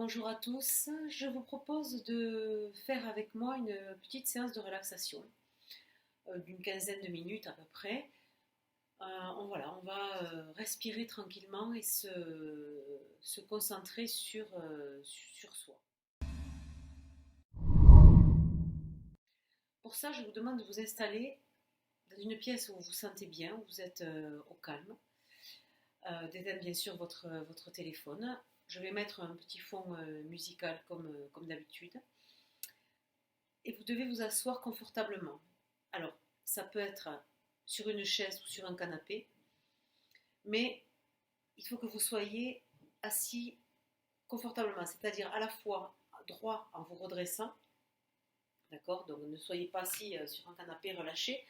Bonjour à tous, je vous propose de faire avec moi une petite séance de relaxation d'une quinzaine de minutes à peu près. On va respirer tranquillement et se concentrer sur soi. Pour ça, je vous demande de vous installer dans une pièce où vous vous sentez bien, où vous êtes au calme, d'éteindre bien sûr votre téléphone. Je vais mettre un petit fond musical comme d'habitude. Et vous devez vous asseoir confortablement. Alors, ça peut être sur une chaise ou sur un canapé, mais il faut que vous soyez assis confortablement, c'est-à-dire à la fois droit en vous redressant, d'accord? Donc ne soyez pas assis sur un canapé relâché.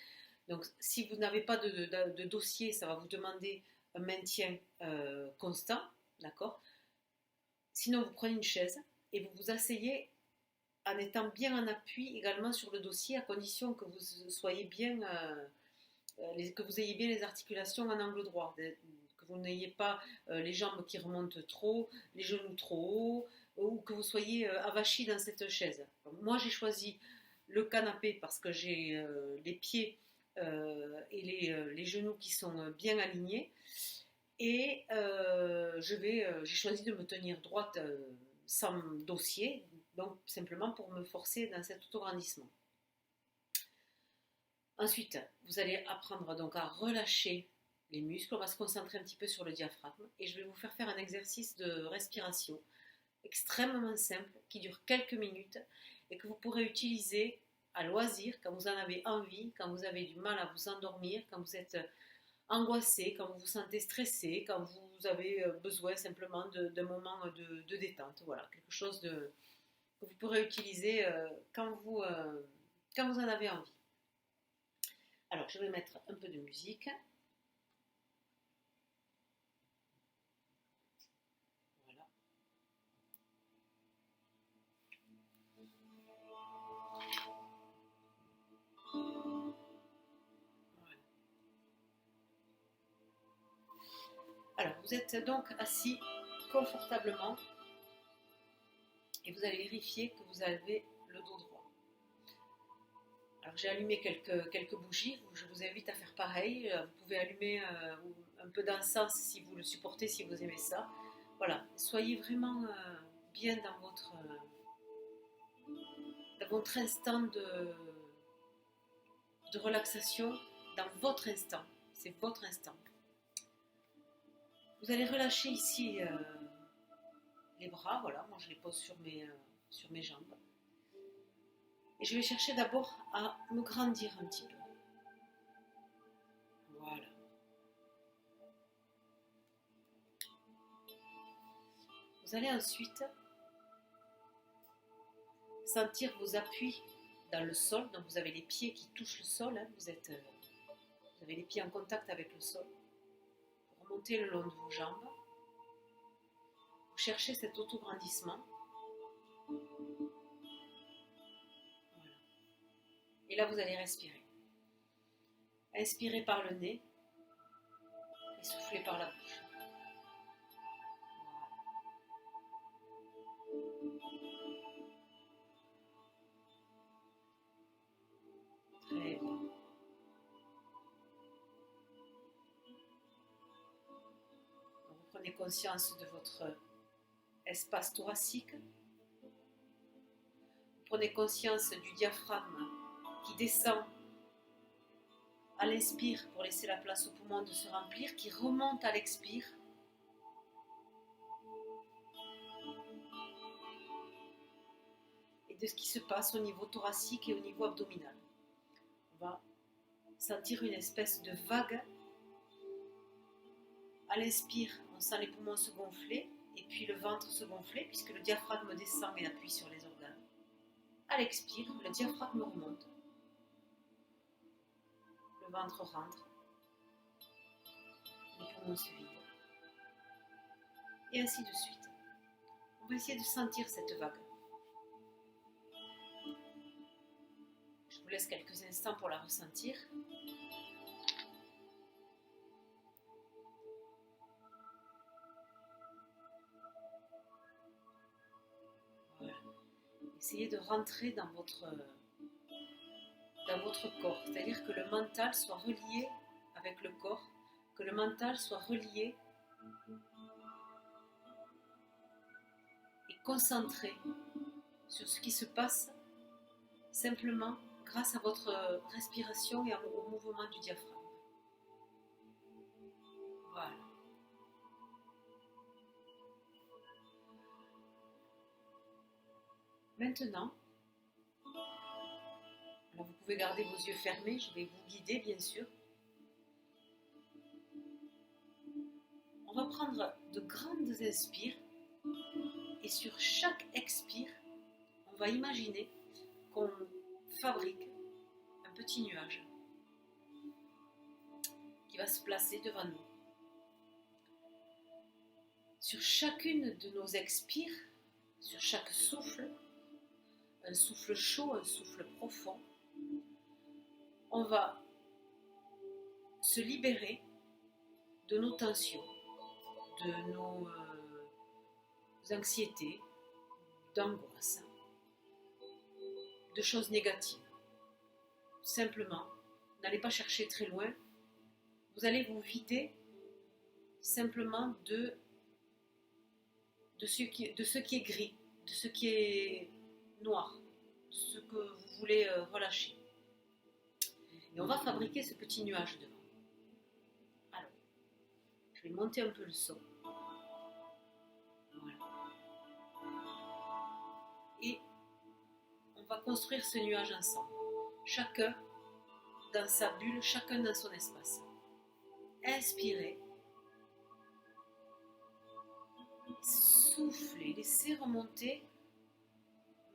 Donc si vous n'avez pas de dossier, ça va vous demander un maintien constant, d'accord? Sinon, vous prenez une chaise et vous vous asseyez en étant bien en appui également sur le dossier, à condition que vous soyez bien, que vous ayez bien les articulations en angle droit, que vous n'ayez pas les jambes qui remontent trop, les genoux trop haut, ou que vous soyez avachi dans cette chaise. Moi, j'ai choisi le canapé parce que j'ai les pieds et les genoux qui sont bien alignés. Et j'ai choisi de me tenir droite sans dossier, donc simplement pour me forcer dans cet autograndissement. Ensuite, vous allez apprendre donc à relâcher les muscles. On va se concentrer un petit peu sur le diaphragme et je vais vous faire un exercice de respiration extrêmement simple qui dure quelques minutes et que vous pourrez utiliser à loisir quand vous en avez envie, quand vous avez du mal à vous endormir, quand vous êtes angoissé, quand vous vous sentez stressé, quand vous avez besoin simplement d'un moment de détente. Voilà, quelque chose que vous pourrez utiliser quand vous en avez envie. Alors, je vais mettre un peu de musique. Voilà. Voilà. Alors, vous êtes donc assis confortablement et vous allez vérifier que vous avez le dos droit. Alors, j'ai allumé quelques bougies. Je vous invite à faire pareil. Vous pouvez allumer un peu d'encens si vous le supportez, si vous aimez ça. Voilà, soyez vraiment bien dans votre instant de relaxation, dans votre instant. C'est votre instant. Vous allez relâcher ici les bras, voilà, moi je les pose sur mes jambes. Et je vais chercher d'abord à me grandir un petit peu. Voilà. Vous allez ensuite sentir vos appuis dans le sol. Donc vous avez les pieds qui touchent le sol, hein. Vous avez les pieds en contact avec le sol. Vous remontez le long de vos jambes. Vous cherchez cet autograndissement. Voilà. Et là, vous allez respirer. Inspirez par le nez et soufflez par la bouche. Très bien. Donc, vous prenez conscience de votre espace thoracique. Vous prenez conscience du diaphragme qui descend à l'inspire pour laisser la place aux poumons de se remplir, qui remonte à l'expire. Et de ce qui se passe au niveau thoracique et au niveau abdominal. On va sentir une espèce de vague. À l'inspire, on sent les poumons se gonfler et puis le ventre se gonfler puisque le diaphragme descend et appuie sur les organes. À l'expire, le diaphragme remonte. Le ventre rentre. Les poumons se vident. Et ainsi de suite. On va essayer de sentir cette vague. Je vous laisse quelques instants pour la ressentir. essayez de rentrer dans votre corps. C'est-à-dire que le mental soit relié avec le corps, que le mental soit relié et concentré sur ce qui se passe simplement grâce à votre respiration et au mouvement du diaphragme. Voilà. Maintenant, alors vous pouvez garder vos yeux fermés, je vais vous guider bien sûr. On va prendre de grandes inspires et sur chaque expire, on va imaginer qu'on fabrique un petit nuage qui va se placer devant nous. Sur chacune de nos expires, sur chaque souffle, un souffle chaud, un souffle profond, on va se libérer de nos tensions, de nos anxiétés, d'angoisse, de choses négatives. Simplement, n'allez pas chercher très loin, vous allez vous vider simplement de ce qui est gris, de ce qui est noir, de ce que vous voulez relâcher. Et on va fabriquer ce petit nuage devant. Alors, je vais monter un peu le son. Voilà. Et on va construire ce nuage ensemble. Chacun dans sa bulle, chacun dans son espace. Inspirez. Soufflez. Laissez remonter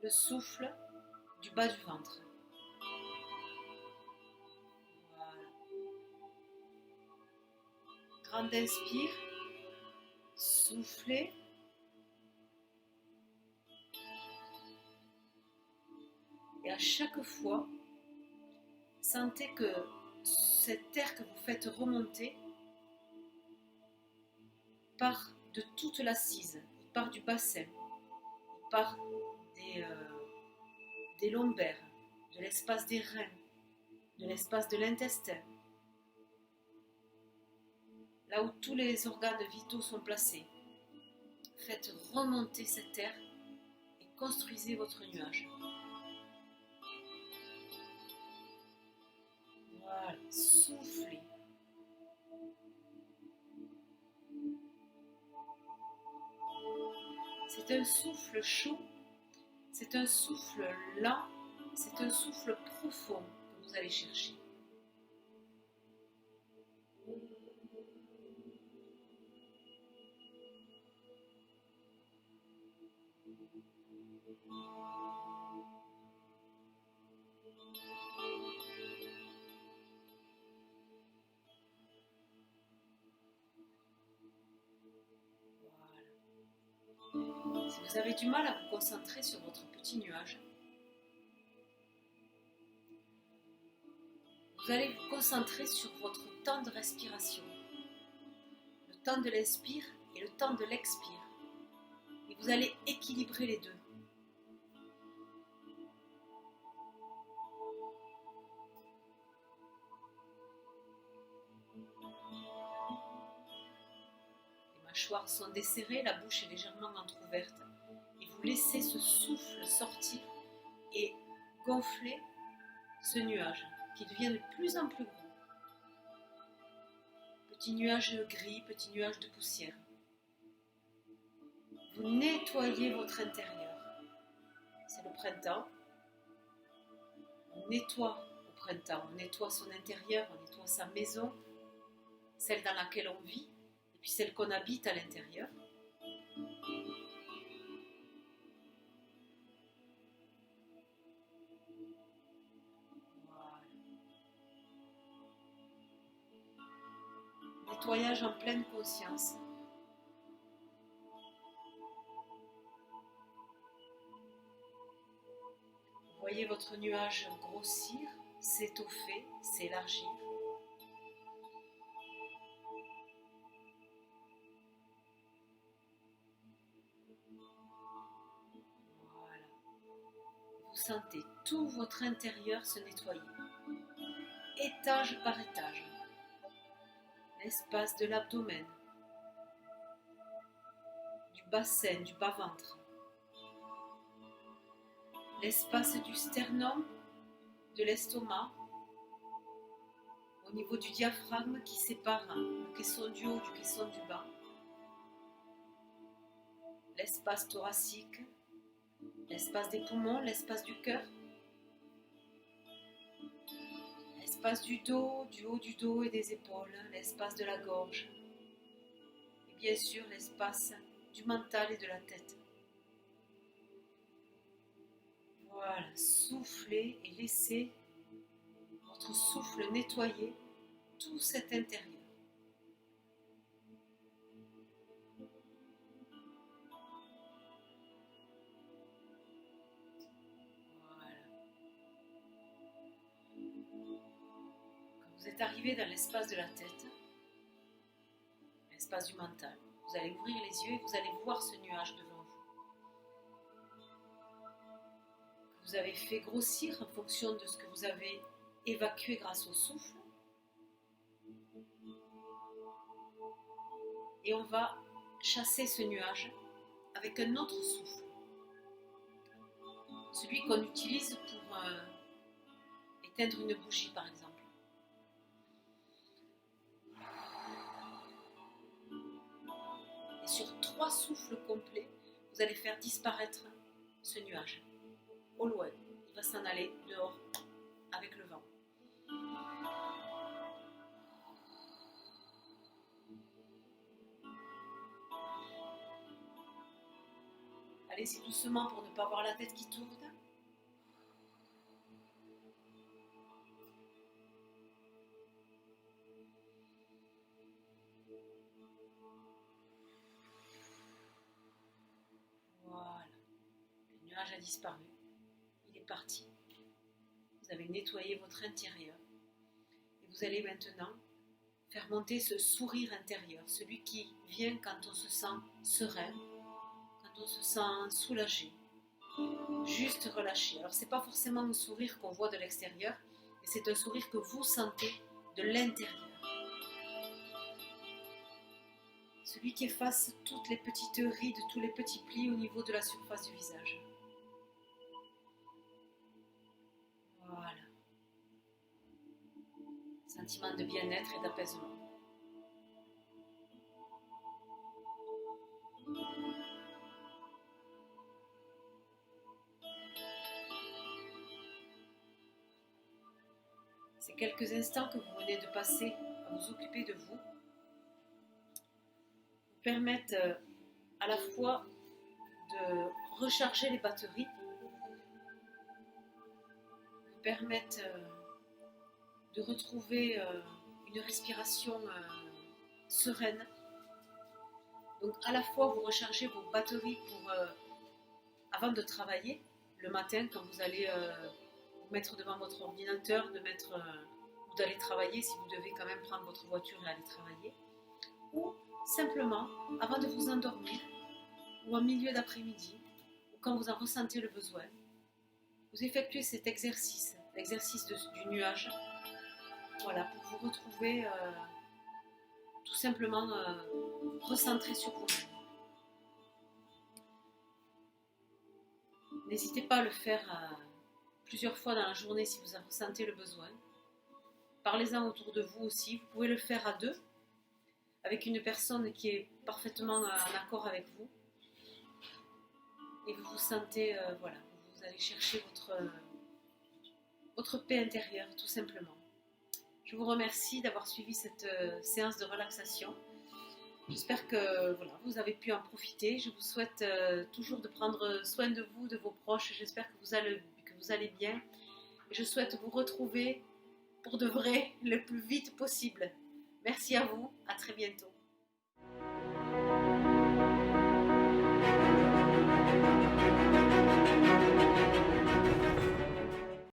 le souffle du bas du ventre. Voilà. Grande inspire. Soufflez. Et à chaque fois, sentez que cet air que vous faites remonter part de toute l'assise, il part du bassin, il part des lombaires, de l'espace des reins, de l'espace de l'intestin, là où tous les organes vitaux sont placés. Faites remonter cet air et construisez votre nuage. Voilà, soufflez. C'est un souffle chaud, c'est un souffle lent, c'est un souffle profond que vous allez chercher. Si vous avez du mal à vous concentrer sur votre petit nuage, vous allez vous concentrer sur votre temps de respiration, le temps de l'inspire et le temps de l'expire. Et vous allez équilibrer les deux. Les mâchoires sont desserrées, la bouche est légèrement entrouverte. Et vous laissez ce souffle sortir et gonfler ce nuage qui devient de plus en plus gros. Petit nuage gris, petit nuage de poussière. Vous nettoyez votre intérieur. C'est le printemps. On nettoie au printemps, on nettoie son intérieur, on nettoie sa maison, celle dans laquelle on vit, et puis celle qu'on habite à l'intérieur. Voilà. Nettoyage en pleine conscience. Voyez votre nuage grossir, s'étoffer, s'élargir. Voilà. sentez tout votre intérieur se nettoyer, étage par étage. L'espace de l'abdomen, du bassin, du bas-ventre, l'espace du sternum, de l'estomac, au niveau du diaphragme qui sépare le caisson du haut du caisson du bas, l'espace thoracique, l'espace des poumons, l'espace du cœur, l'espace du dos, du haut du dos et des épaules, l'espace de la gorge, et bien sûr l'espace du mental et de la tête. Voilà, soufflez et laissez votre souffle nettoyer tout cet intérieur. Voilà. Quand vous êtes arrivé dans l'espace de la tête, l'espace du mental, vous allez ouvrir les yeux et vous allez voir ce nuage devant vous. Que vous avez fait grossir en fonction de ce que vous avez évacué grâce au souffle. Et on va chasser ce nuage avec un autre souffle. Celui qu'on utilise pour éteindre une bougie par exemple. Et sur 3 souffles complets, vous allez faire disparaître ce nuage. Au loin, il va s'en aller dehors avec le vent. Allez-y doucement pour ne pas avoir la tête qui tourne. Voilà. Le nuage a disparu. Il est parti. Vous avez nettoyé votre intérieur. Et vous allez maintenant faire monter ce sourire intérieur, celui qui vient quand on se sent serein, on se sent soulagé, juste relâché. Alors c'est pas forcément un sourire qu'on voit de l'extérieur, mais c'est un sourire que vous sentez de l'intérieur. Celui qui efface toutes les petites rides, tous les petits plis au niveau de la surface du visage. Voilà. Sentiment de bien-être et d'apaisement. Ces quelques instants que vous venez de passer à vous occuper de vous permettent à la fois de recharger les batteries, vous permettent de retrouver une respiration sereine. Donc à la fois vous rechargez vos batteries pour, avant de travailler, le matin quand vous allez vous mettre devant votre ordinateur, ou d'aller travailler si vous devez quand même prendre votre voiture et aller travailler, ou simplement avant de vous endormir, ou en milieu d'après-midi, ou quand vous en ressentez le besoin, vous effectuez cet exercice, l'exercice du nuage, voilà, pour vous retrouver tout simplement recentré sur vous-même. N'hésitez pas à le faire plusieurs fois dans la journée si vous en ressentez le besoin. Parlez-en autour de vous aussi. Vous pouvez le faire à 2, avec une personne qui est parfaitement en accord avec vous. Et vous vous sentez, voilà, vous allez chercher votre paix intérieure, tout simplement. Je vous remercie d'avoir suivi cette séance de relaxation. J'espère que voilà, vous avez pu en profiter. Je vous souhaite toujours de prendre soin de vous, de vos proches. J'espère que vous allez bien. Et je souhaite vous retrouver pour de vrai le plus vite possible. Merci à vous, à très bientôt.